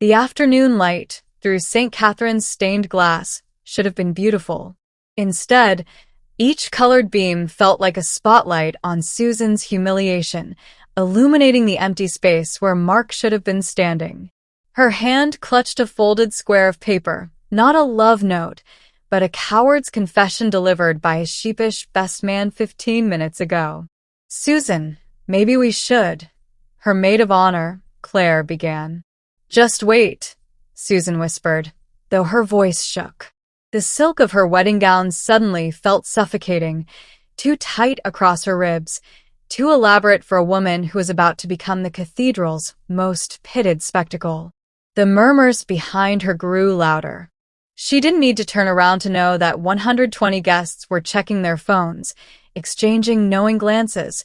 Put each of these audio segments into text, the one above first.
The afternoon light, through St. Catherine's stained glass, should have been beautiful. Instead, each colored beam felt like a spotlight on Susan's humiliation, illuminating the empty space where Mark should have been standing. Her hand clutched a folded square of paper, not a love note, but a coward's confession delivered by his sheepish best man 15 minutes ago. "Susan, maybe we should." Her maid of honor, Claire, began. "Just wait," Susan whispered, though her voice shook. The silk of her wedding gown suddenly felt suffocating, too tight across her ribs, too elaborate for a woman who was about to become the cathedral's most pitted spectacle. The murmurs behind her grew louder. She didn't need to turn around to know that 120 guests were checking their phones, exchanging knowing glances,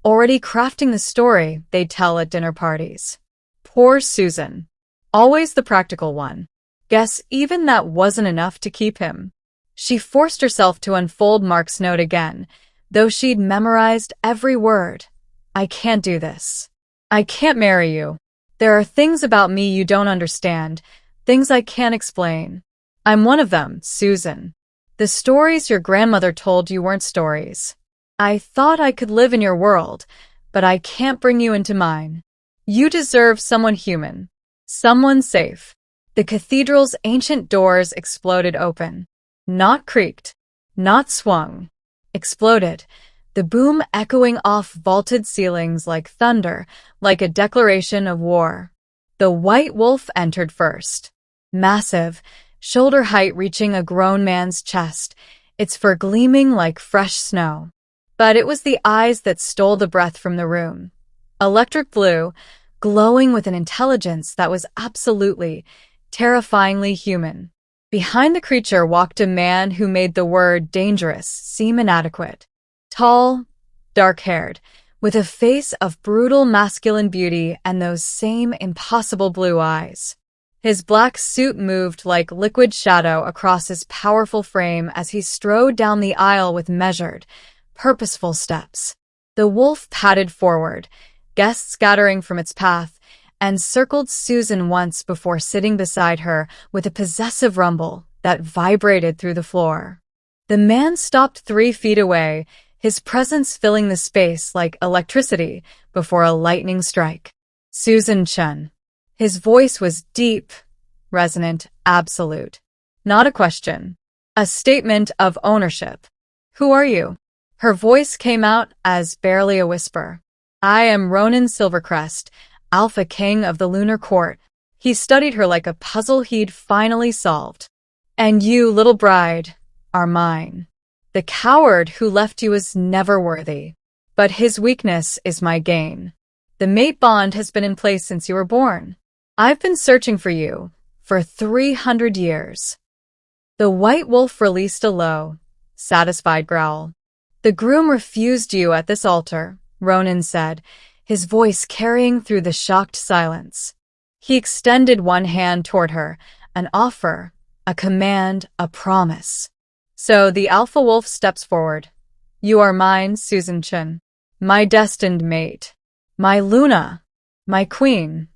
already crafting the story they'd tell at dinner parties. Poor Susan. Always the practical one. Guess even that wasn't enough to keep him. She forced herself to unfold Mark's note again, though she'd memorized every word. "I can't do this. I can't marry you. There are things about me you don't understand, things I can't explain. I'm one of them, Susan. The stories your grandmother told you weren't stories. I thought I could live in your world, but I can't bring you into mine. You deserve someone human, someone safe." The cathedral's ancient doors exploded open. Not creaked, not swung. Exploded, the boom echoing off vaulted ceilings like thunder, like a declaration of war. The white wolf entered first. Massive, shoulder height reaching a grown man's chest, its fur gleaming like fresh snow. But it was the eyes that stole the breath from the room. Electric blue, glowing with an intelligence that was absolutely, terrifyingly human. Behind the creature walked a man who made the word dangerous seem inadequate. Tall, dark-haired, with a face of brutal masculine beauty and those same impossible blue eyes. His black suit moved like liquid shadow across his powerful frame as he strode down the aisle with measured, purposeful steps. The wolf padded forward, guests scattering from its path, and circled Susan once before sitting beside her with a possessive rumble that vibrated through the floor. The man stopped 3 feet away, his presence filling the space like electricity before a lightning strike. "Susan Chen." His voice was deep, resonant, absolute. Not a question. A statement of ownership. "Who are you?" Her voice came out as barely a whisper. "I am Ronan Silvercrest, Alpha King of the Lunar Court." He studied her like a puzzle he'd finally solved. "And you, little bride, are mine. The coward who left you is never worthy. But his weakness is my gain. The mate bond has been in place since you were born. I've been searching for you for 300 years. The white wolf released a low, satisfied growl. "The groom refused you at this altar," Ronan said, his voice carrying through the shocked silence. He extended one hand toward her, an offer, a command, a promise. So the alpha wolf steps forward. "You are mine, Susan Chen, my destined mate, my Luna, my queen."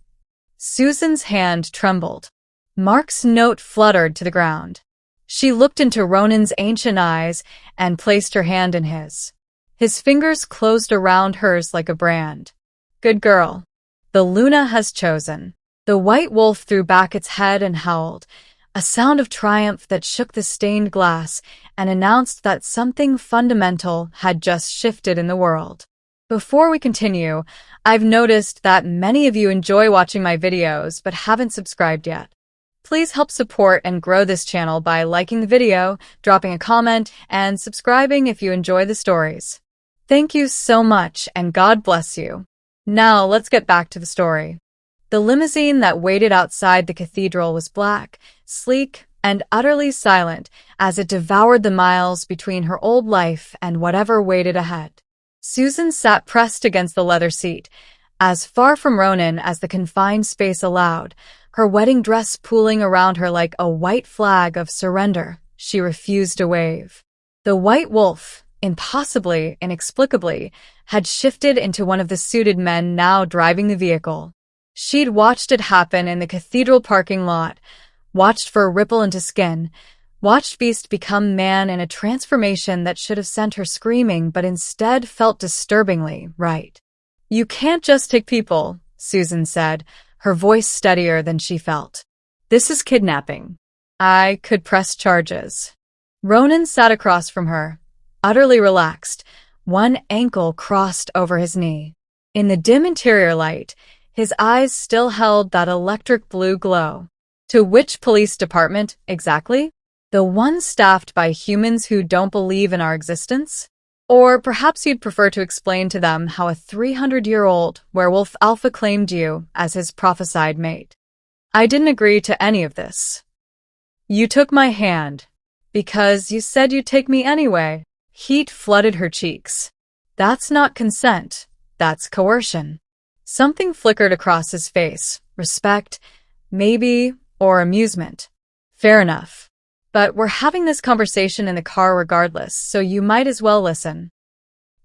Susan's hand trembled. Mark's note fluttered to the ground. She looked into Ronan's ancient eyes and placed her hand in his. His fingers closed around hers like a brand. "Good girl. The Luna has chosen." The white wolf threw back its head and howled, a sound of triumph that shook the stained glass and announced that something fundamental had just shifted in the world. Before we continue, I've noticed that many of you enjoy watching my videos but haven't subscribed yet. Please help support and grow this channel by liking the video, dropping a comment, and subscribing if you enjoy the stories. Thank you so much, and God bless you. Now let's get back to the story. The limousine that waited outside the cathedral was black, sleek, and utterly silent as it devoured the miles between her old life and whatever waited ahead. Susan sat pressed against the leather seat, as far from Ronan as the confined space allowed, her wedding dress pooling around her like a white flag of surrender she refused to wave. The white wolf, impossibly, inexplicably, had shifted into one of the suited men now driving the vehicle. She'd watched it happen in the cathedral parking lot, watched for a ripple into skin, watched Beast become man in a transformation that should have sent her screaming but instead felt disturbingly right. "You can't just take people," Susan said, her voice steadier than she felt. "This is kidnapping. I could press charges." Ronan sat across from her, utterly relaxed, one ankle crossed over his knee. In the dim interior light, his eyes still held that electric blue glow. "To which police department, exactly? The one staffed by humans who don't believe in our existence? Or perhaps you'd prefer to explain to them how a 300-year-old werewolf alpha claimed you as his prophesied mate." "I didn't agree to any of this. You took my hand because you said you'd take me anyway." Heat flooded her cheeks. "That's not consent. That's coercion." Something flickered across his face. Respect, maybe, or amusement. "Fair enough. But we're having this conversation in the car regardless, so you might as well listen."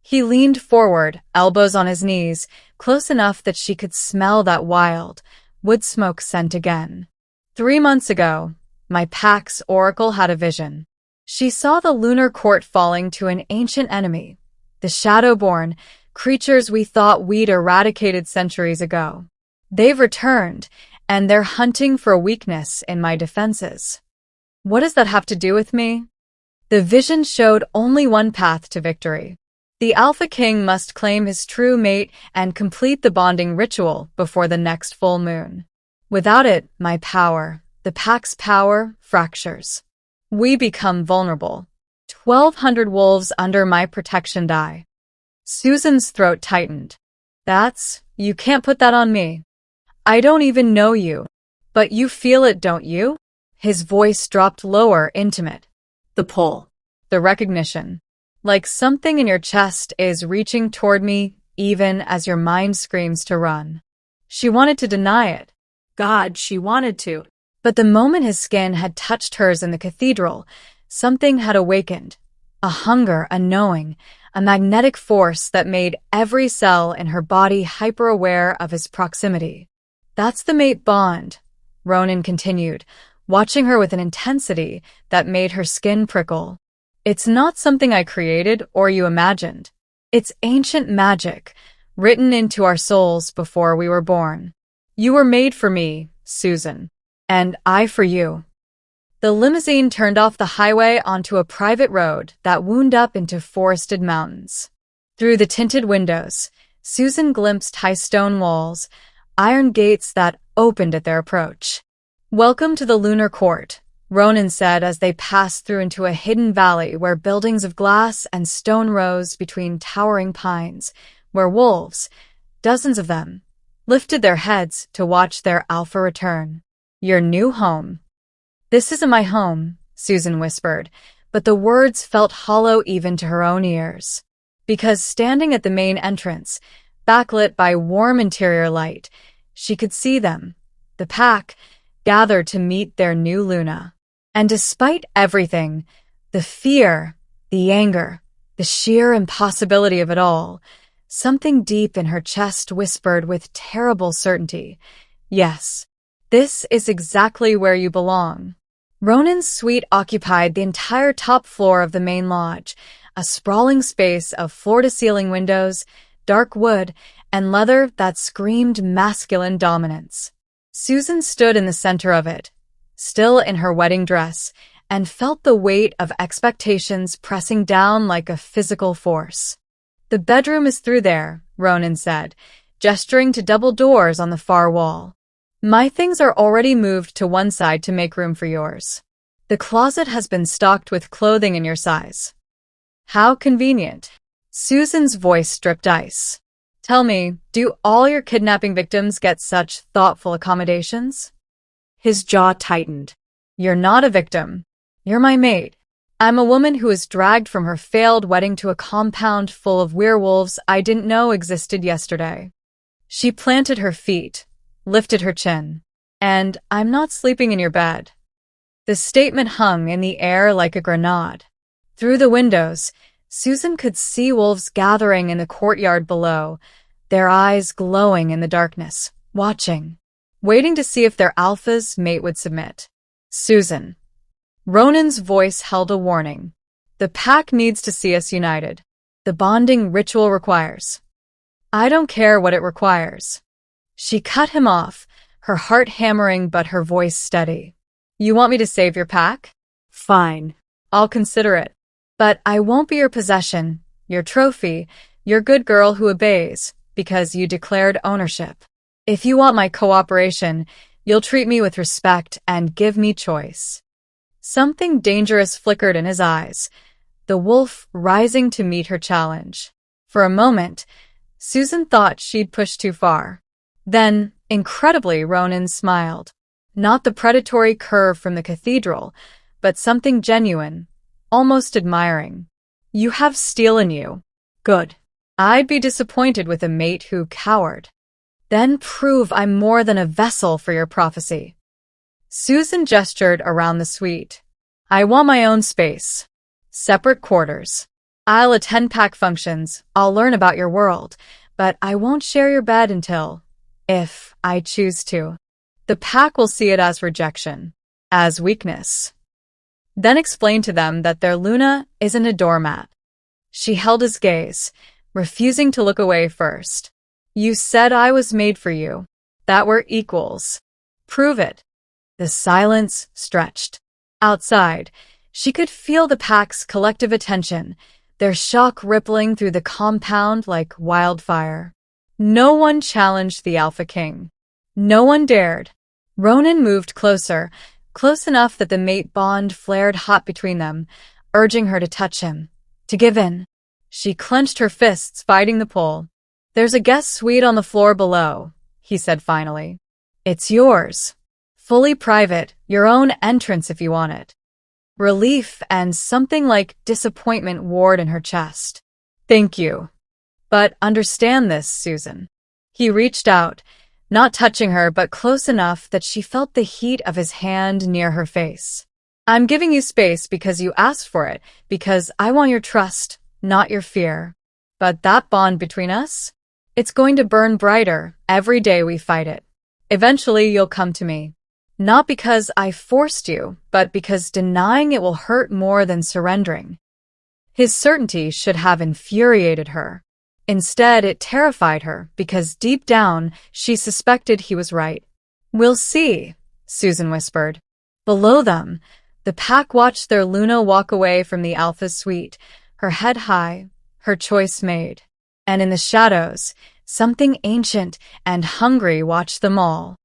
He leaned forward, elbows on his knees, close enough that she could smell that wild, wood smoke scent again. 3 months ago, my Pax Oracle had a vision. She saw the lunar court falling to an ancient enemy, the Shadowborn, creatures we thought we'd eradicated centuries ago. They've returned, and they're hunting for a weakness in my defenses. What does that have to do with me? The vision showed only one path to victory. The Alpha King must claim his true mate and complete the bonding ritual before the next full moon. Without it, my power, the Pack's power, fractures. We become vulnerable. 1,200 wolves under my protection die. Susan's throat tightened. You can't put that on me. I don't even know you. But you feel it, don't you? His voice dropped lower, intimate. The pull. The recognition. Like something in your chest is reaching toward me, even as your mind screams to run. She wanted to deny it. God, she wanted to. But the moment his skin had touched hers in the cathedral, something had awakened. A hunger, a knowing, a magnetic force that made every cell in her body hyper-aware of his proximity. That's the mate bond, Ronan continued, watching her with an intensity that made her skin prickle. It's not something I created or you imagined. It's ancient magic, written into our souls before we were born. You were made for me, Susan, and I for you. The limousine turned off the highway onto a private road that wound up into forested mountains. Through the tinted windows, Susan glimpsed high stone walls, iron gates that opened at their approach. "Welcome to the lunar court," Ronan said as they passed through into a hidden valley where buildings of glass and stone rose between towering pines, where wolves, dozens of them, lifted their heads to watch their alpha return. "Your new home." "This isn't my home," Susan whispered, but the words felt hollow even to her own ears. Because standing at the main entrance, backlit by warm interior light, she could see them, the pack, gathered to meet their new Luna. And despite everything, the fear, the anger, the sheer impossibility of it all, something deep in her chest whispered with terrible certainty, "Yes, this is exactly where you belong." Ronan's suite occupied the entire top floor of the main lodge, a sprawling space of floor-to-ceiling windows, dark wood, and leather that screamed masculine dominance. Susan stood in the center of it, still in her wedding dress, and felt the weight of expectations pressing down like a physical force. "The bedroom is through there," Ronan said, gesturing to double doors on the far wall. "My things are already moved to one side to make room for yours. The closet has been stocked with clothing in your size." "How convenient." Susan's voice stripped ice. "Tell me, do all your kidnapping victims get such thoughtful accommodations?" His jaw tightened. "You're not a victim. You're my mate. I'm a woman who was dragged from her failed wedding to a compound full of werewolves I didn't know existed yesterday." She planted her feet, lifted her chin. "And I'm not sleeping in your bed." The statement hung in the air like a grenade. Through the windows, Susan could see wolves gathering in the courtyard below, their eyes glowing in the darkness, watching, waiting to see if their alpha's mate would submit. Susan. Ronan's voice held a warning. The pack needs to see us united. The bonding ritual requires. I don't care what it requires. She cut him off, her heart hammering but her voice steady. You want me to save your pack? Fine. I'll consider it. But I won't be your possession, your trophy, your good girl who obeys, because you declared ownership. If you want my cooperation, you'll treat me with respect and give me choice. Something dangerous flickered in his eyes, the wolf rising to meet her challenge. For a moment, Susan thought she'd pushed too far. Then, incredibly, Ronan smiled. Not the predatory curve from the cathedral, but something genuine, almost admiring. You have steel in you. Good. I'd be disappointed with a mate who cowered. Then prove I'm more than a vessel for your prophecy. Susan gestured around the suite. I want my own space. Separate quarters. I'll attend pack functions, I'll learn about your world, but I won't share your bed until, if I choose to. The pack will see it as rejection, as weakness. Then explain to them that their Luna isn't a doormat. She held his gaze, refusing to look away first. You said I was made for you, that we're equals. Prove it. The silence stretched. Outside, she could feel the pack's collective attention, their shock rippling through the compound like wildfire. No one challenged the Alpha King. No one dared. Ronan moved closer, close enough that the mate bond flared hot between them, urging her to touch him, to give in. She clenched her fists, fighting the pull. There's a guest suite on the floor below, he said finally. It's yours. Fully private, your own entrance if you want it. Relief and something like disappointment warred in her chest. Thank you. But understand this, Susan. He reached out, not touching her but close enough that she felt the heat of his hand near her face. I'm giving you space because you asked for it, because I want your trust, not your fear. But that bond between us? It's going to burn brighter every day we fight it. Eventually you'll come to me. Not because I forced you, but because denying it will hurt more than surrendering. His certainty should have infuriated her. Instead, it terrified her because deep down, she suspected he was right. We'll see, Susan whispered. Below them, the pack watched their Luna walk away from the Alpha suite, her head high, her choice made. And in the shadows, something ancient and hungry watched them all.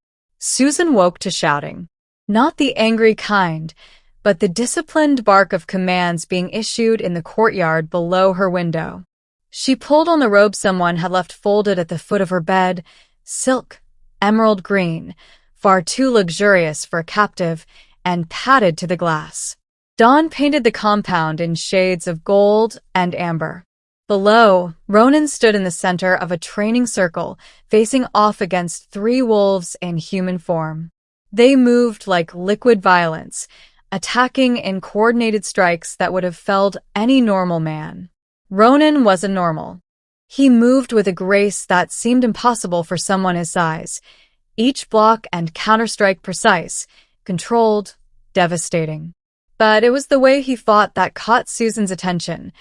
Susan woke to shouting. Not the angry kind, but the disciplined bark of commands being issued in the courtyard below her window. She pulled on the robe someone had left folded at the foot of her bed, silk, emerald green, far too luxurious for a captive, and padded to the glass. Dawn painted the compound in shades of gold and amber. Below, Ronan stood in the center of a training circle, facing off against 3 wolves in human form. They moved like liquid violence, attacking in coordinated strikes that would have felled any normal man. Ronan wasn't normal. He moved with a grace that seemed impossible for someone his size, each block and counterstrike precise, controlled, devastating. But it was the way he fought that caught Susan's attention.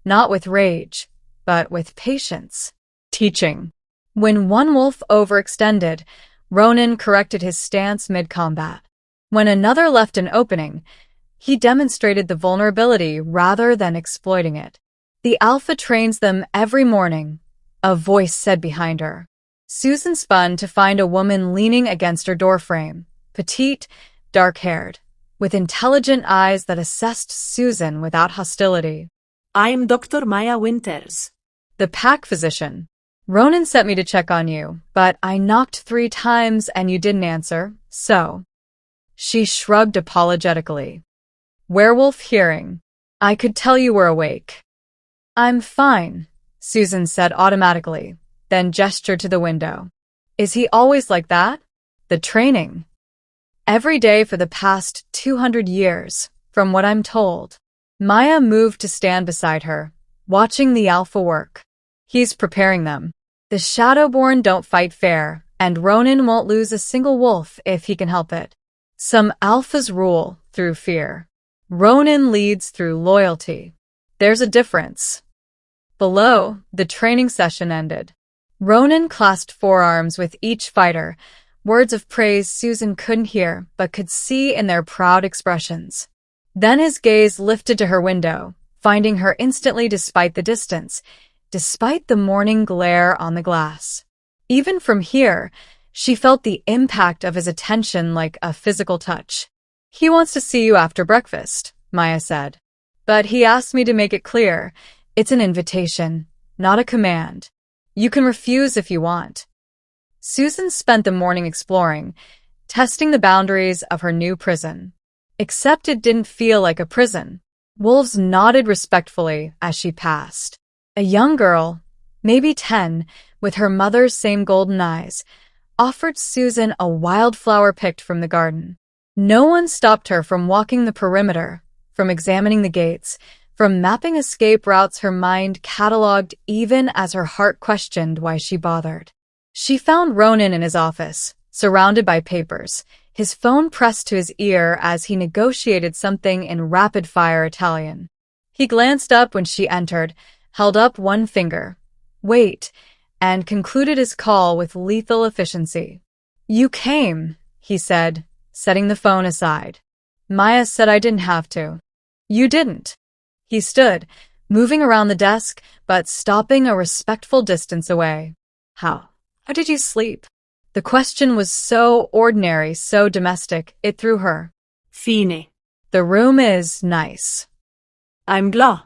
Not with rage, but with patience. Teaching. When one wolf overextended, Ronan corrected his stance mid-combat. When another left an opening, he demonstrated the vulnerability rather than exploiting it. The Alpha trains them every morning, a voice said behind her. Susan spun to find a woman leaning against her doorframe, petite, dark-haired, with intelligent eyes that assessed Susan without hostility. I'm Dr. Maya Winters. The pack physician. Ronan sent me to check on you, but I knocked 3 times and you didn't answer, so. She shrugged apologetically. Werewolf hearing. I could tell you were awake. I'm fine, Susan said automatically, then gestured to the window. Is he always like that? The training. Every day for the past 200 years, from what I'm told. Maya moved to stand beside her, watching the Alpha work. He's preparing them. The Shadowborn don't fight fair, and Ronan won't lose a single wolf if he can help it. Some alphas rule through fear. Ronan leads through loyalty. There's a difference. Below, the training session ended. Ronan clasped forearms with each fighter, words of praise Susan couldn't hear but could see in their proud expressions. Then his gaze lifted to her window, finding her instantly despite the distance, despite the morning glare on the glass. Even from here, she felt the impact of his attention like a physical touch. "He wants to see you after breakfast," Maya said. "But he asked me to make it clear. It's an invitation, not a command. You can refuse if you want." Susan spent the morning exploring, testing the boundaries of her new prison. Except it didn't feel like a prison. Wolves nodded respectfully as she passed. A young girl, maybe 10, with her mother's same golden eyes, offered Susan a wildflower picked from the garden. No one stopped her from walking the perimeter, from examining the gates, from mapping escape routes her mind cataloged even as her heart questioned why she bothered. She found Ronan in his office, surrounded by papers, his phone pressed to his ear as he negotiated something in rapid-fire Italian. He glanced up when she entered, held up one finger, "Wait," and concluded his call with lethal efficiency. "You came," he said, setting the phone aside. "Maya said I didn't have to." "You didn't." He stood, moving around the desk, but stopping a respectful distance away. How did you sleep?" The question was so ordinary, so domestic, it threw her. Fine. "The room is nice." I'm glad.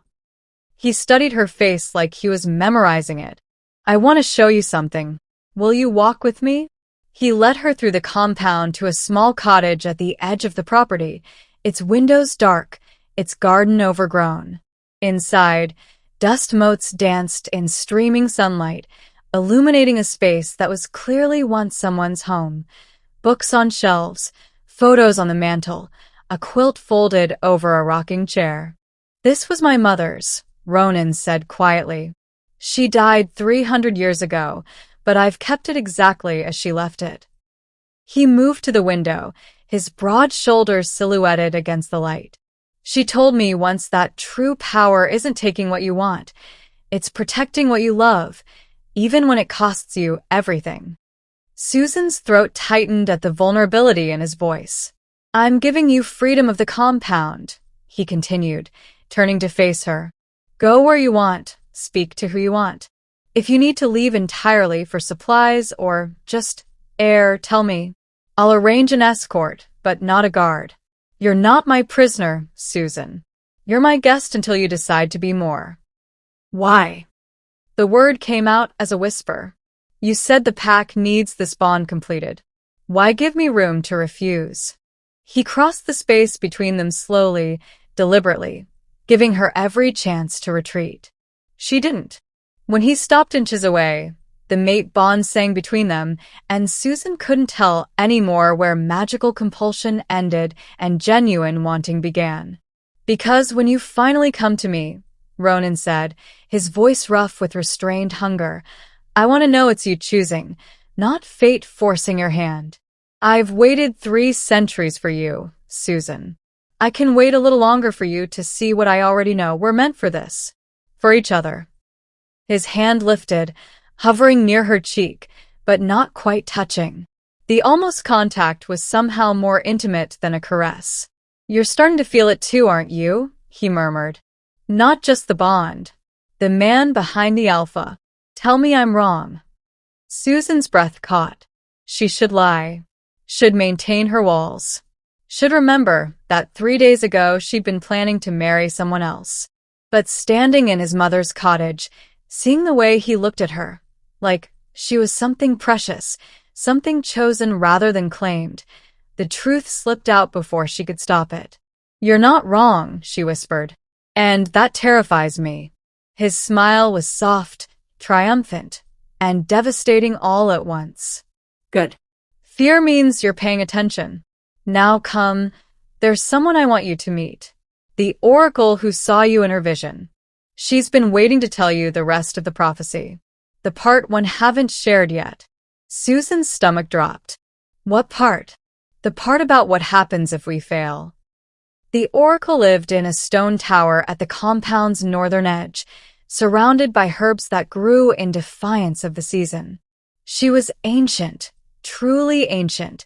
He studied her face like he was memorizing it. "I want to show you something. Will you walk with me?" He led her through the compound to a small cottage at the edge of the property, its windows dark, its garden overgrown. Inside, dust motes danced in streaming sunlight, illuminating a space that was clearly once someone's home. Books on shelves, photos on the mantel, a quilt folded over a rocking chair. "This was my mother's," Ronan said quietly. "She died 300 years ago, but I've kept it exactly as she left it." He moved to the window, his broad shoulders silhouetted against the light. "She told me once that true power isn't taking what you want. It's protecting what you love, even when it costs you everything." Susan's throat tightened at the vulnerability in his voice. "I'm giving you freedom of the compound," he continued, turning to face her. "Go where you want, speak to who you want. If you need to leave entirely for supplies or just air, tell me. I'll arrange an escort, but not a guard. You're not my prisoner, Susan. You're my guest until you decide to be more." "Why?" The word came out as a whisper. "You said the pack needs this bond completed. Why give me room to refuse?" He crossed the space between them slowly, deliberately, giving her every chance to retreat. She didn't. When he stopped inches away, the mate bond sang between them, and Susan couldn't tell anymore where magical compulsion ended and genuine wanting began. "Because when you finally come to me," Ronan said, his voice rough with restrained hunger, "I want to know it's you choosing, not fate forcing your hand. I've waited 3 centuries for you, Susan. I can wait a little longer for you to see what I already know. We're meant for this. For each other." His hand lifted, hovering near her cheek, but not quite touching. The almost contact was somehow more intimate than a caress. "You're starting to feel it too, aren't you?" he murmured. "Not just the bond. The man behind the alpha. Tell me I'm wrong." Susan's breath caught. She should lie. Should maintain her walls. Should remember that 3 days ago she'd been planning to marry someone else. But standing in his mother's cottage, seeing the way he looked at her, like she was something precious, something chosen rather than claimed, the truth slipped out before she could stop it. "You're not wrong," she whispered. "And that terrifies me." His smile was soft, triumphant, and devastating all at once. "Good. Fear means you're paying attention. Now come, there's someone I want you to meet. The oracle who saw you in her vision. She's been waiting to tell you the rest of the prophecy. The part one haven't shared yet." Susan's stomach dropped. What part? The part about what happens if we fail. The oracle lived in a stone tower at the compound's northern edge, surrounded by herbs that grew in defiance of the season. She was ancient, truly ancient,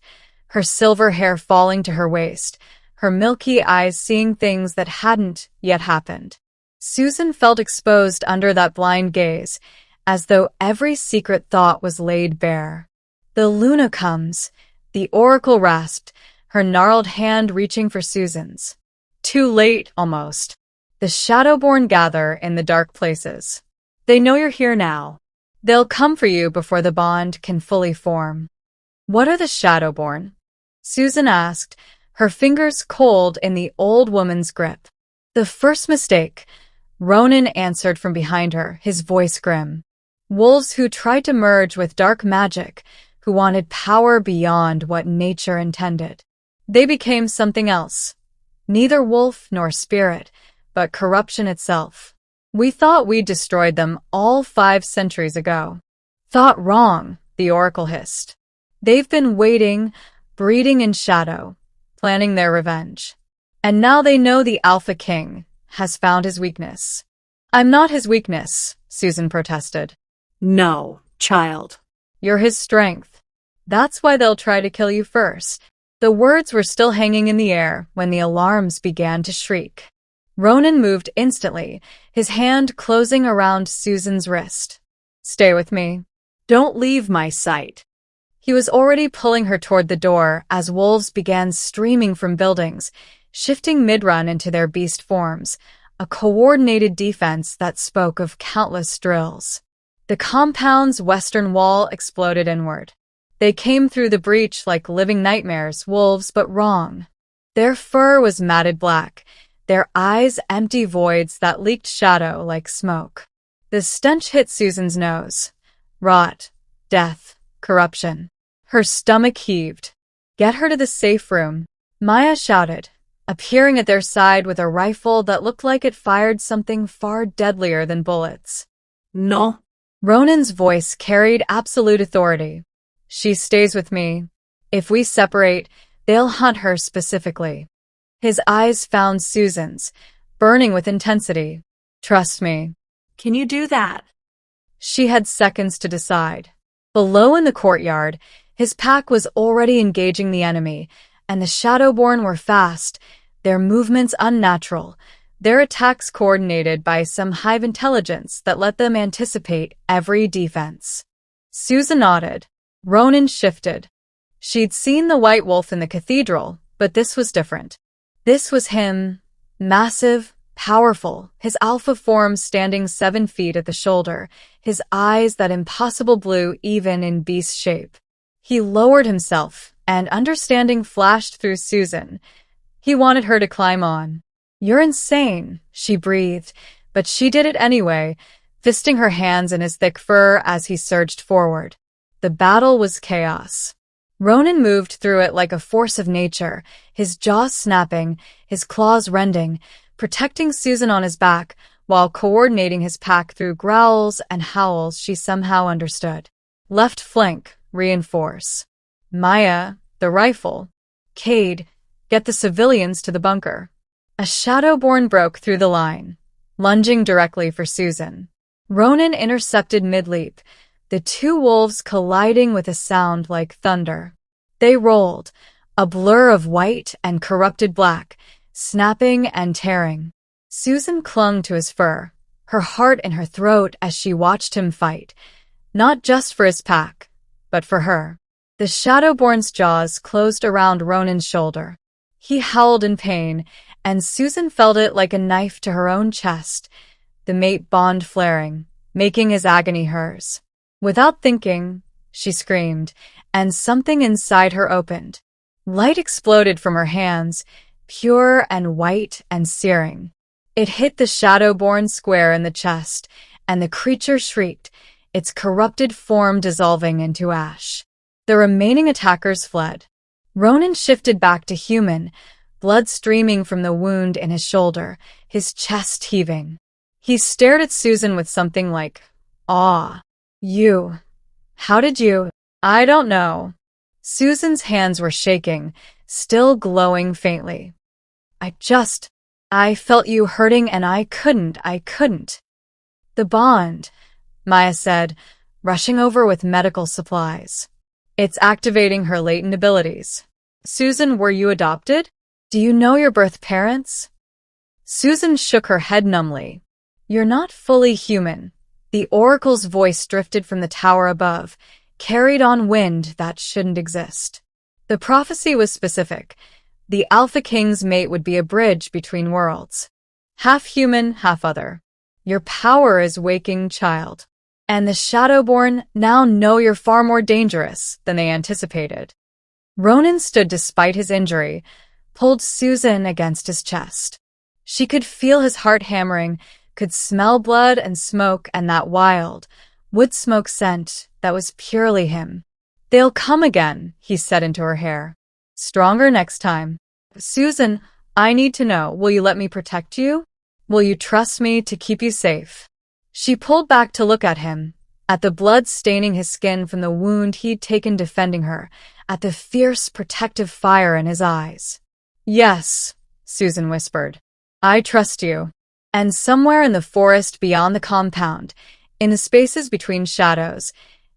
her silver hair falling to her waist, her milky eyes seeing things that hadn't yet happened. Susan felt exposed under that blind gaze, as though every secret thought was laid bare. The Luna comes, the oracle rasped, her gnarled hand reaching for Susan's. Too late, almost. The Shadowborn gather in the dark places. They know you're here now. They'll come for you before the bond can fully form. What are the Shadowborn? Susan asked, her fingers cold in the old woman's grip. The first mistake, Ronan answered from behind her, his voice grim. Wolves who tried to merge with dark magic, who wanted power beyond what nature intended. They became something else. Neither wolf nor spirit, but corruption itself. We thought we'd destroyed them all 5 centuries ago. Thought wrong, the oracle hissed. They've been waiting, breeding in shadow, planning their revenge. And now they know the Alpha King has found his weakness. I'm not his weakness, Susan protested. No, child. You're his strength. That's why they'll try to kill you first. The words were still hanging in the air when the alarms began to shriek. Ronan moved instantly, his hand closing around Susan's wrist. Stay with me. Don't leave my sight. He was already pulling her toward the door as wolves began streaming from buildings, shifting mid-run into their beast forms, a coordinated defense that spoke of countless drills. The compound's western wall exploded inward. They came through the breach like living nightmares, wolves, but wrong. Their fur was matted black, their eyes empty voids that leaked shadow like smoke. The stench hit Susan's nose. Rot, death, corruption. Her stomach heaved. Get her to the safe room, Maya shouted, appearing at their side with a rifle that looked like it fired something far deadlier than bullets. No. Ronan's voice carried absolute authority. She stays with me. If we separate, they'll hunt her specifically. His eyes found Susan's, burning with intensity. Trust me. Can you do that? She had seconds to decide. Below in the courtyard, his pack was already engaging the enemy, and the Shadowborn were fast, their movements unnatural, their attacks coordinated by some hive intelligence that let them anticipate every defense. Susan nodded. Ronan shifted. She'd seen the white wolf in the cathedral, but this was different. This was him, massive, powerful, his alpha form standing 7 feet at the shoulder, his eyes that impossible blue even in beast shape. He lowered himself, and understanding flashed through Susan. He wanted her to climb on. You're insane, she breathed, but she did it anyway, fisting her hands in his thick fur as he surged forward. The battle was chaos. Ronan moved through it like a force of nature, his jaws snapping, his claws rending, protecting Susan on his back, while coordinating his pack through growls and howls she somehow understood. Left flank, reinforce. Maya, the rifle. Cade, get the civilians to the bunker. A Shadowborn broke through the line, lunging directly for Susan. Ronan intercepted mid-leap, the 2 wolves colliding with a sound like thunder. They rolled, a blur of white and corrupted black, snapping and tearing. Susan clung to his fur, her heart in her throat as she watched him fight, not just for his pack, but for her. The Shadowborn's jaws closed around Ronan's shoulder. He howled in pain, and Susan felt it like a knife to her own chest, the mate bond flaring, making his agony hers. Without thinking, she screamed, and something inside her opened. Light exploded from her hands, pure and white and searing. It hit the Shadowborn square in the chest, and the creature shrieked, its corrupted form dissolving into ash. The remaining attackers fled. Ronan shifted back to human, blood streaming from the wound in his shoulder, his chest heaving. He stared at Susan with something like awe. How did you? I don't know. Susan's hands were shaking, still glowing faintly. I felt you hurting and I couldn't. The bond, Maya said, rushing over with medical supplies. It's activating her latent abilities. Susan, were you adopted? Do you know your birth parents? Susan shook her head numbly. You're not fully human. The oracle's voice drifted from the tower above, carried on wind that shouldn't exist. The prophecy was specific. The Alpha King's mate would be a bridge between worlds. Half human, half other. Your power is waking, child. And the Shadowborn now know you're far more dangerous than they anticipated. Ronan stood despite his injury, pulled Susan against his chest. She could feel his heart hammering, could smell blood and smoke and that wild, wood smoke scent that was purely him. They'll come again, he said into her hair. Stronger next time. Susan, I need to know, will you let me protect you? Will you trust me to keep you safe? She pulled back to look at him, at the blood staining his skin from the wound he'd taken defending her, at the fierce protective fire in his eyes. Yes, Susan whispered. I trust you. And somewhere in the forest beyond the compound, in the spaces between shadows,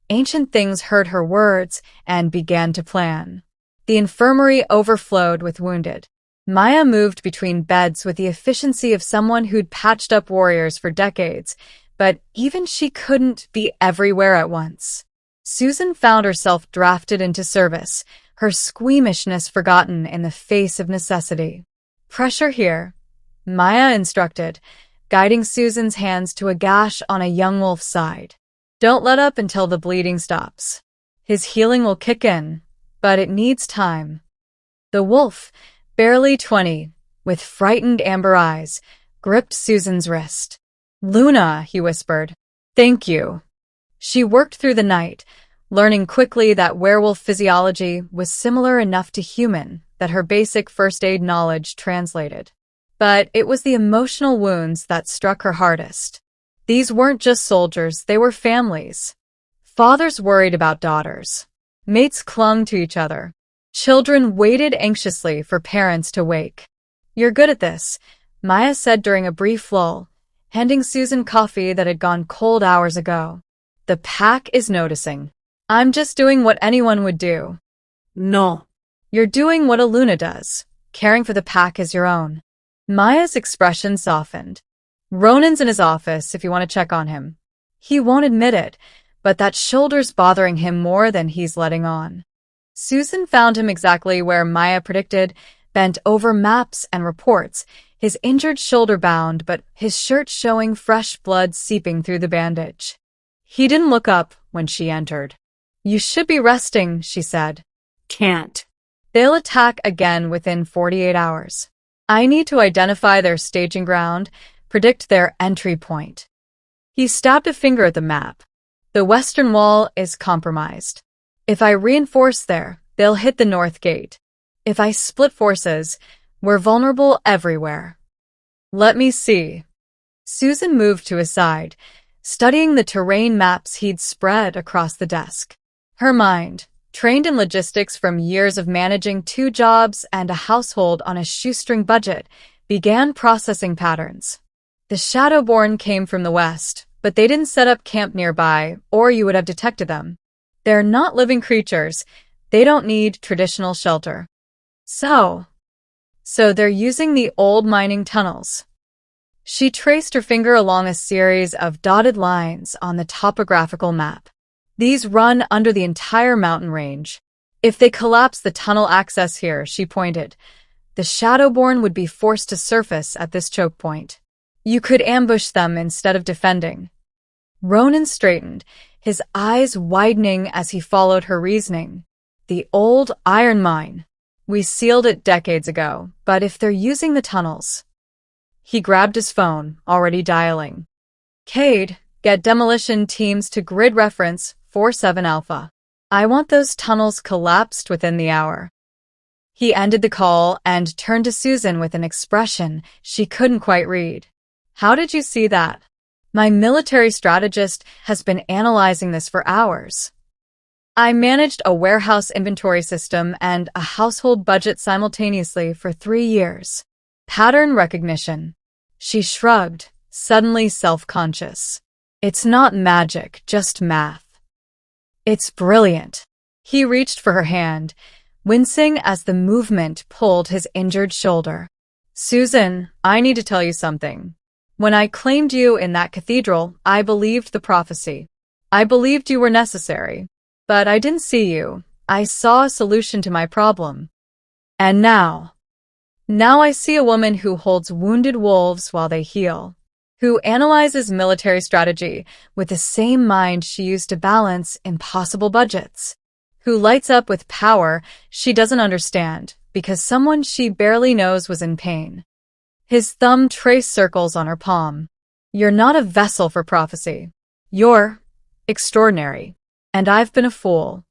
ancient things heard her words and began to plan. The infirmary overflowed with wounded. Maya moved between beds with the efficiency of someone who'd patched up warriors for decades, but even she couldn't be everywhere at once. Susan found herself drafted into service, her squeamishness forgotten in the face of necessity. Pressure here, Maya instructed, guiding Susan's hands to a gash on a young wolf's side. Don't let up until the bleeding stops. His healing will kick in, but it needs time. The wolf, barely 20, with frightened amber eyes, gripped Susan's wrist. Luna, he whispered. Thank you. She worked through the night, learning quickly that werewolf physiology was similar enough to human that her basic first aid knowledge translated. But it was the emotional wounds that struck her hardest. These weren't just soldiers, they were families. Fathers worried about daughters. Mates clung to each other. Children waited anxiously for parents to wake. You're good at this, Maya said during a brief lull, handing Susan coffee that had gone cold hours ago. The pack is noticing. I'm just doing what anyone would do. No. You're doing what a Luna does, caring for the pack as your own. Maya's expression softened. Ronan's in his office if you want to check on him. He won't admit it, but that shoulder's bothering him more than he's letting on. Susan found him exactly where Maya predicted, bent over maps and reports, his injured shoulder bound but his shirt showing fresh blood seeping through the bandage. He didn't look up when she entered. You should be resting, she said. Can't. They'll attack again within 48 hours. I need to identify their staging ground, predict their entry point. He stabbed a finger at the map. The western wall is compromised. If I reinforce there, they'll hit the north gate. If I split forces, we're vulnerable everywhere. Let me see. Susan moved to his side, studying the terrain maps he'd spread across the desk. Her mind, trained in logistics from years of managing 2 jobs and a household on a shoestring budget, began processing patterns. The Shadowborn came from the west, but they didn't set up camp nearby, or you would have detected them. They're not living creatures. They don't need traditional shelter. So they're using the old mining tunnels. She traced her finger along a series of dotted lines on the topographical map. These run under the entire mountain range. If they collapse the tunnel access here, she pointed, the Shadowborn would be forced to surface at this choke point. You could ambush them instead of defending. Ronan straightened, his eyes widening as he followed her reasoning. The old iron mine. We sealed it decades ago, but if they're using the tunnels... He grabbed his phone, already dialing. Cade, get demolition teams to grid reference 47 Alpha. I want those tunnels collapsed within the hour. He ended the call and turned to Susan with an expression she couldn't quite read. How did you see that? My military strategist has been analyzing this for hours. I managed a warehouse inventory system and a household budget simultaneously for 3 years. Pattern recognition. She shrugged, suddenly self-conscious. It's not magic, just math. It's brilliant. He reached for her hand, wincing as the movement pulled his injured shoulder. Susan, I need to tell you something. When I claimed you in that cathedral, I believed the prophecy. I believed you were necessary. But I didn't see you. I saw a solution to my problem. And now I see a woman who holds wounded wolves while they heal, who analyzes military strategy with the same mind she used to balance impossible budgets, who lights up with power she doesn't understand because someone she barely knows was in pain. His thumb traced circles on her palm. You're not a vessel for prophecy. You're extraordinary. And I've been a fool.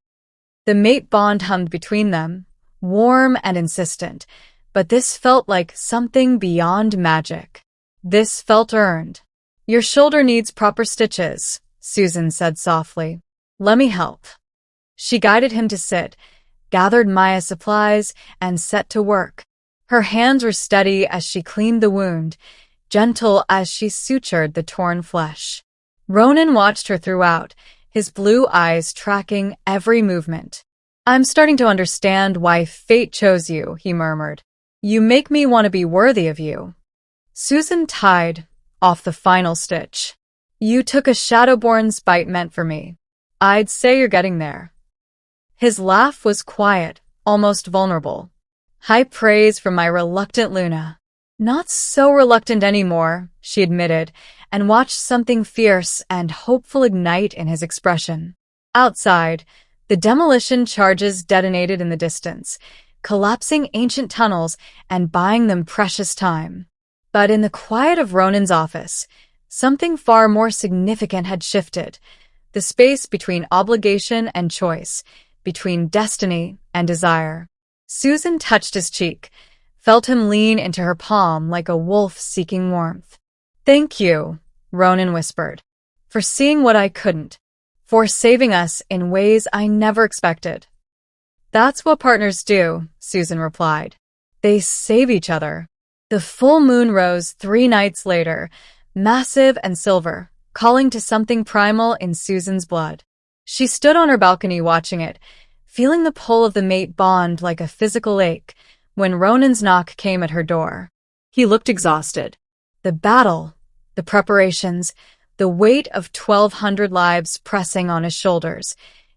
The mate bond hummed between them, warm and insistent, but this felt like something beyond magic. This felt earned. Your shoulder needs proper stitches, Susan said softly. Let me help. She guided him to sit, gathered Maya's supplies, and set to work. Her hands were steady as she cleaned the wound, gentle as she sutured the torn flesh. Ronan watched her throughout, his blue eyes tracking every movement. I'm starting to understand why fate chose you, he murmured. You make me want to be worthy of you. Susan tied off the final stitch. You took a Shadowborn's bite meant for me. I'd say you're getting there. His laugh was quiet, almost vulnerable. High praise from my reluctant Luna. Not so reluctant anymore, she admitted, and watched something fierce and hopeful ignite in his expression. Outside, the demolition charges detonated in the distance, collapsing ancient tunnels and buying them precious time. But in the quiet of Ronan's office, something far more significant had shifted. The space between obligation and choice, between destiny and desire. Susan touched his cheek, felt him lean into her palm like a wolf seeking warmth. Thank you, Ronan whispered, for seeing what I couldn't, for saving us in ways I never expected. That's what partners do, Susan replied. They save each other. The full moon rose 3 nights later, massive and silver, calling to something primal in Susan's blood. She stood on her balcony watching it, feeling the pull of the mate bond like a physical ache, when Ronan's knock came at her door. He looked exhausted. The battle, the preparations, the weight of 1,200 lives pressing on his shoulders.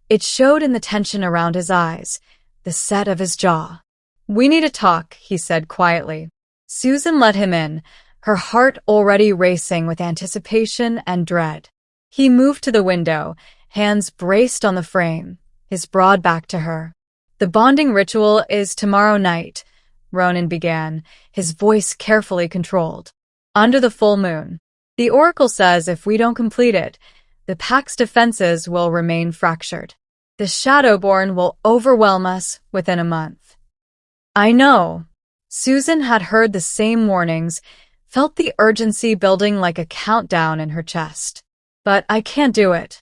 It showed in the tension around his eyes, the set of his jaw. We need to talk, he said quietly. Susan let him in, her heart already racing with anticipation and dread. He moved to the window, hands braced on the frame, his broad back to her. The bonding ritual is tomorrow night, Ronan began, his voice carefully controlled. Under the full moon. The oracle says if we don't complete it, the pack's defenses will remain fractured. The Shadowborn will overwhelm us within a month. I know. Susan had heard the same warnings, felt the urgency building like a countdown in her chest. But I can't do it.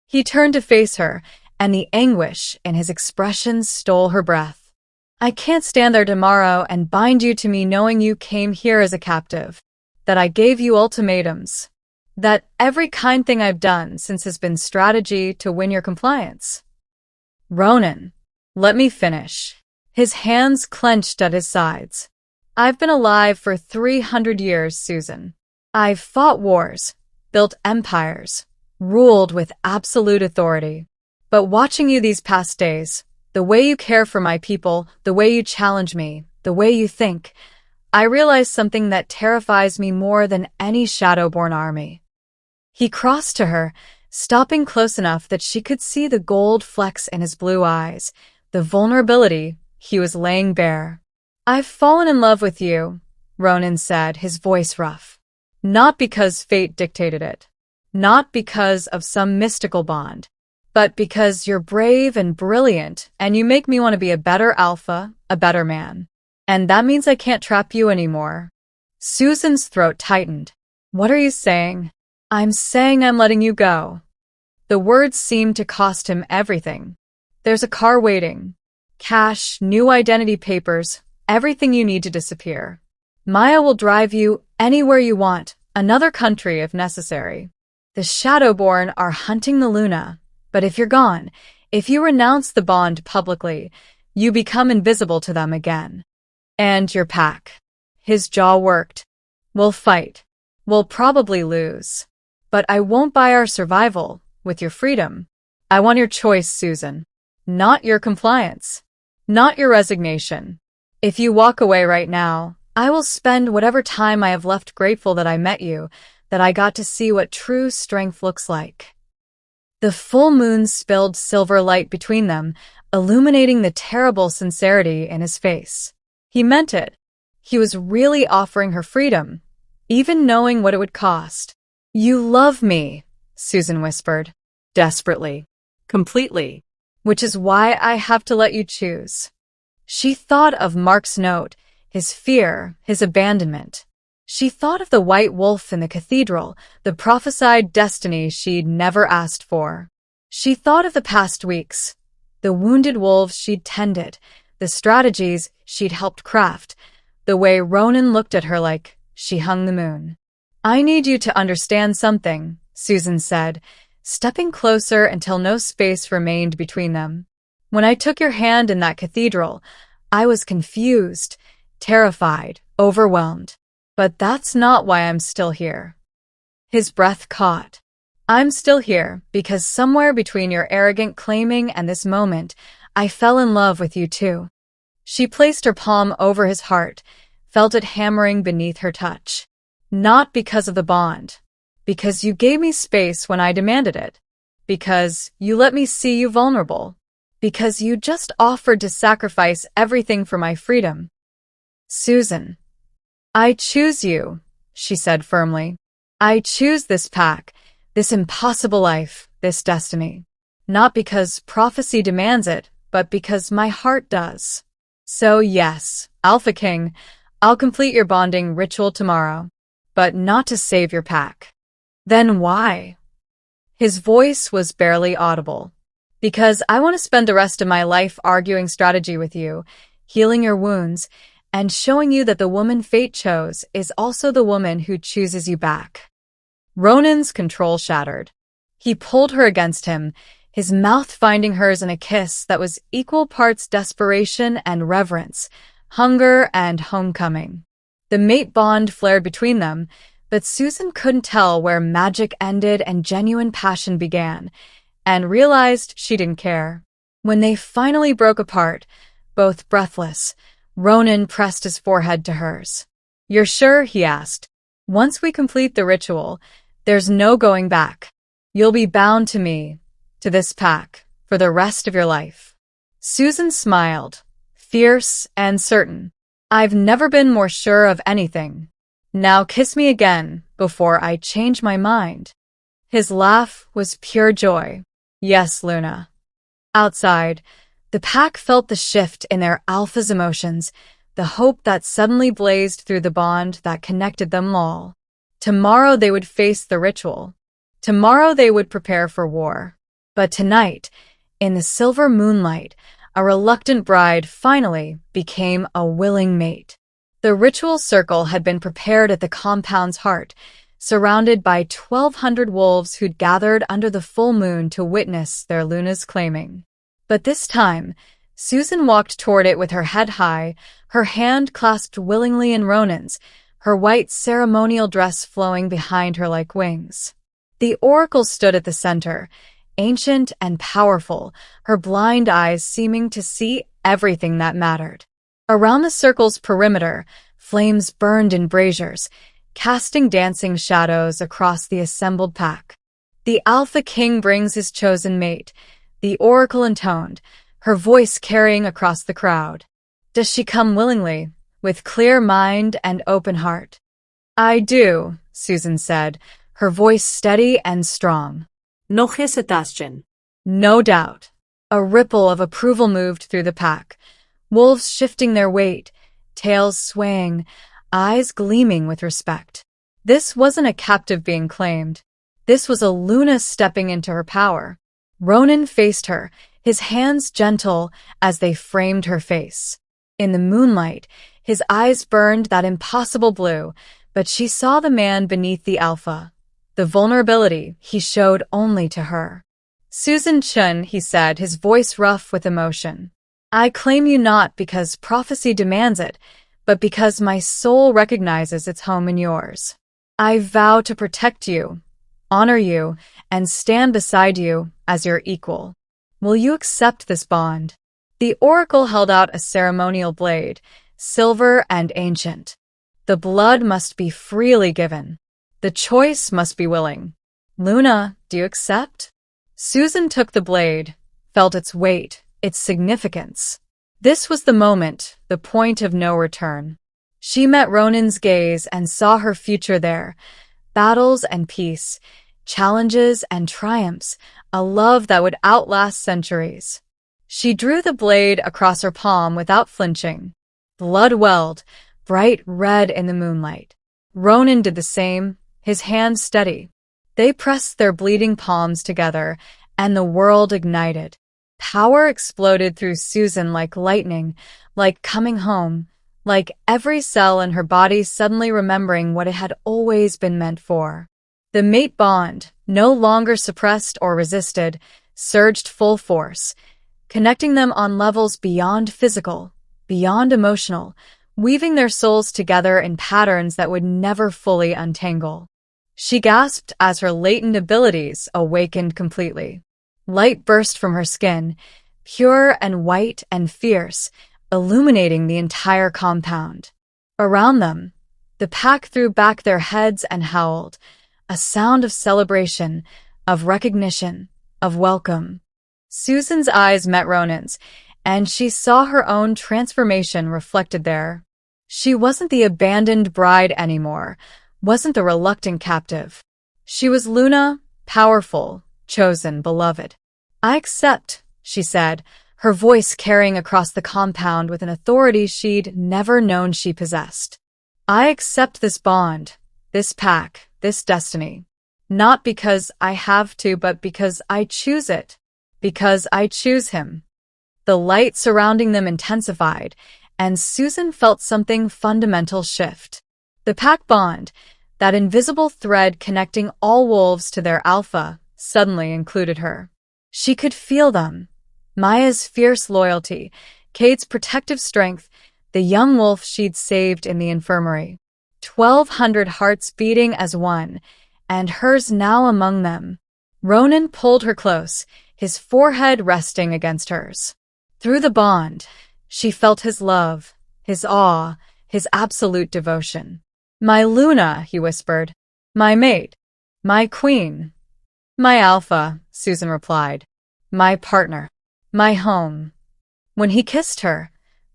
He turned to face her, and the anguish in his expression stole her breath. I can't stand there tomorrow and bind you to me knowing you came here as a captive, that I gave you ultimatums, that every kind thing I've done since has been strategy to win your compliance. Ronan, let me finish. His hands clenched at his sides. I've been alive for 300 years, Susan. I've fought wars, built empires, ruled with absolute authority. But watching you these past days, the way you care for my people, the way you challenge me, the way you think, I realize something that terrifies me more than any Shadowborn army. He crossed to her, stopping close enough that she could see the gold flecks in his blue eyes, the vulnerability he was laying bare. I've fallen in love with you, Ronan said, his voice rough. Not because fate dictated it. Not because of some mystical bond. But because you're brave and brilliant, and you make me want to be a better alpha, a better man. And that means I can't trap you anymore. Susan's throat tightened. What are you saying? I'm saying I'm letting you go. The words seemed to cost him everything. There's a car waiting. Cash, new identity papers, everything you need to disappear. Maya will drive you anywhere you want, another country if necessary. The Shadowborn are hunting the Luna, but if you're gone, if you renounce the bond publicly, you become invisible to them again. And your pack. His jaw worked. We'll fight. We'll probably lose. But I won't buy our survival with your freedom. I want your choice, Susan. Not your compliance. Not your resignation. If you walk away right now, I will spend whatever time I have left grateful that I met you, that I got to see what true strength looks like. The full moon spilled silver light between them, illuminating the terrible sincerity in his face. He meant it. He was really offering her freedom, even knowing what it would cost. You love me, Susan whispered, desperately. Completely. Which is why I have to let you choose. She thought of Mark's note, his fear, his abandonment. She thought of the white wolf in the cathedral, the prophesied destiny she'd never asked for. She thought of the past weeks, the wounded wolves she'd tended, the strategies she'd helped craft, the way Ronan looked at her like she hung the moon. I need you to understand something, Susan said, stepping closer until no space remained between them. When I took your hand in that cathedral, I was confused, terrified, overwhelmed. But that's not why I'm still here. His breath caught. I'm still here because somewhere between your arrogant claiming and this moment, I fell in love with you too. She placed her palm over his heart, felt it hammering beneath her touch. Not because of the bond. Because you gave me space when I demanded it. Because you let me see you vulnerable. Because you just offered to sacrifice everything for my freedom. Susan. I choose you, she said firmly. I choose this pack, this impossible life, this destiny. Not because prophecy demands it, but because my heart does. So yes, Alpha King, I'll complete your bonding ritual tomorrow, but not to save your pack. Then why? His voice was barely audible. Because I want to spend the rest of my life arguing strategy with you, healing your wounds, and showing you that the woman fate chose is also the woman who chooses you back. Ronan's control shattered. He pulled her against him, his mouth finding hers in a kiss that was equal parts desperation and reverence, hunger and homecoming. The mate bond flared between them, but Susan couldn't tell where magic ended and genuine passion began, and realized she didn't care. When they finally broke apart, both breathless, Ronan pressed his forehead to hers. You're sure? He asked. Once we complete the ritual, there's no going back. You'll be bound to me, to this pack, for the rest of your life. Susan smiled, fierce and certain. I've never been more sure of anything. Now kiss me again before I change my mind. His laugh was pure joy. Yes, Luna. Outside, the pack felt the shift in their alpha's emotions, the hope that suddenly blazed through the bond that connected them all. Tomorrow they would face the ritual. Tomorrow they would prepare for war. But tonight, in the silver moonlight, a reluctant bride finally became a willing mate. The ritual circle had been prepared at the compound's heart, surrounded by 1,200 wolves who'd gathered under the full moon to witness their Luna's claiming. But this time, Susan walked toward it with her head high, her hand clasped willingly in Ronan's, her white ceremonial dress flowing behind her like wings. The oracle stood at the center, ancient and powerful, her blind eyes seeming to see everything that mattered. Around the circle's perimeter, flames burned in braziers, casting dancing shadows across the assembled pack. The Alpha King brings his chosen mate, the oracle intoned, her voice carrying across the crowd. Does she come willingly, with clear mind and open heart? I do, Susan said, her voice steady and strong. No hesitation. No doubt. A ripple of approval moved through the pack, wolves shifting their weight, tails swaying, eyes gleaming with respect. This wasn't a captive being claimed. This was a Luna stepping into her power. Ronan faced her, his hands gentle as they framed her face. In the moonlight, his eyes burned that impossible blue, but she saw the man beneath the alpha, the vulnerability he showed only to her. Susan Chun, he said, his voice rough with emotion. I claim you not because prophecy demands it, but because my soul recognizes its home in yours. I vow to protect you, honor you, and stand beside you as your equal. Will you accept this bond? The oracle held out a ceremonial blade, silver and ancient. The blood must be freely given. The choice must be willing. Luna, do you accept? Susan took the blade, felt its weight, its significance. This was the moment, the point of no return. She met Ronan's gaze and saw her future there. Battles and peace, challenges and triumphs, a love that would outlast centuries. She drew the blade across her palm without flinching. Blood welled, bright red in the moonlight. Ronan did the same, his hands steady. They pressed their bleeding palms together, and the world ignited. Power exploded through Susan like lightning, like coming home, like every cell in her body suddenly remembering what it had always been meant for. The mate bond, no longer suppressed or resisted, surged full force, connecting them on levels beyond physical, beyond emotional, weaving their souls together in patterns that would never fully untangle. She gasped as her latent abilities awakened completely. Light burst from her skin, pure and white and fierce, illuminating the entire compound. Around them, the pack threw back their heads and howled, a sound of celebration, of recognition, of welcome. Susan's eyes met Ronan's, and she saw her own transformation reflected there. She wasn't the abandoned bride anymore, wasn't the reluctant captive. She was Luna, powerful, chosen, beloved. I accept, she said, her voice carrying across the compound with an authority she'd never known she possessed. I accept this bond, this pact, this destiny. Not because I have to, but because I choose it. Because I choose him. The light surrounding them intensified, and Susan felt something fundamental shift. The pack bond, that invisible thread connecting all wolves to their alpha, suddenly included her. She could feel them. Maya's fierce loyalty, Cade's protective strength, the young wolf she'd saved in the infirmary. 1,200 hearts beating as one, and hers now among them. Ronan pulled her close, his forehead resting against hers. Through the bond, she felt his love, his awe, his absolute devotion. My Luna, he whispered. My mate. My queen. My alpha, Susan replied. My partner. My home. When he kissed her,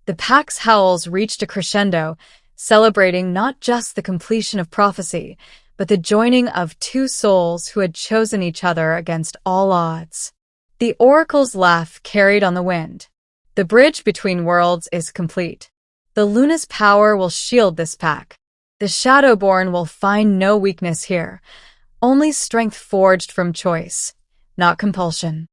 the pack's howls reached a crescendo, celebrating not just the completion of prophecy, but the joining of two souls who had chosen each other against all odds. The oracle's laugh carried on the wind. The bridge between worlds is complete. The Luna's power will shield this pack. The Shadowborn will find no weakness here, only strength forged from choice, not compulsion.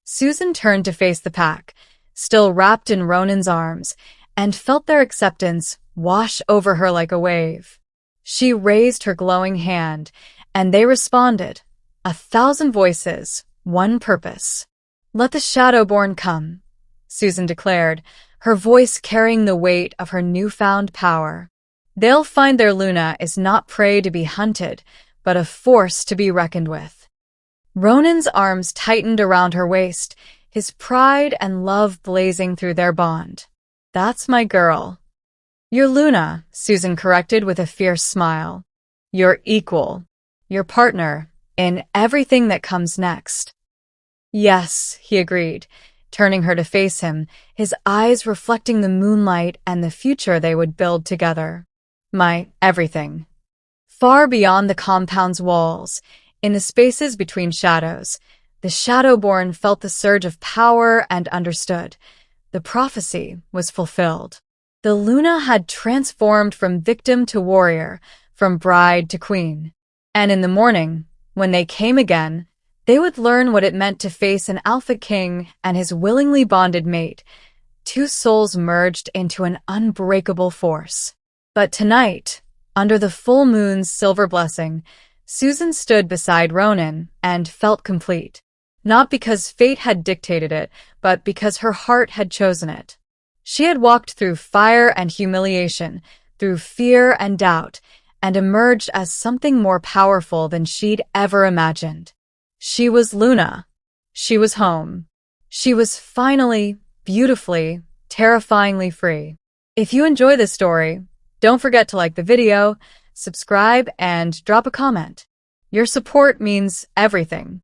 Susan turned to face the pack, still wrapped in Ronan's arms, and felt their acceptance wash over her like a wave. She raised her glowing hand, and they responded. 1,000 voices, one purpose. Let the Shadowborn come, Susan declared, her voice carrying the weight of her newfound power. They'll find their Luna is not prey to be hunted, but a force to be reckoned with. Ronan's arms tightened around her waist, his pride and love blazing through their bond. That's my girl. Your Luna, Susan corrected with a fierce smile. Your equal, your partner, in everything that comes next. Yes, he agreed, turning her to face him, his eyes reflecting the moonlight and the future they would build together. My everything. Far beyond the compound's walls, in the spaces between shadows, the Shadowborn felt the surge of power and understood. The prophecy was fulfilled. The Luna had transformed from victim to warrior, from bride to queen. And in the morning, when they came again, They would learn what it meant to face an alpha king and his willingly bonded mate, two souls merged into an unbreakable force. But tonight, under the full moon's silver blessing, Susan stood beside Ronan and felt complete. Not because fate had dictated it, but because her heart had chosen it. She had walked through fire and humiliation, through fear and doubt, and emerged as something more powerful than she'd ever imagined. She was Luna. She was home. She was finally, beautifully, terrifyingly free. If you enjoy this story, don't forget to like the video, subscribe, and drop a comment. Your support means everything.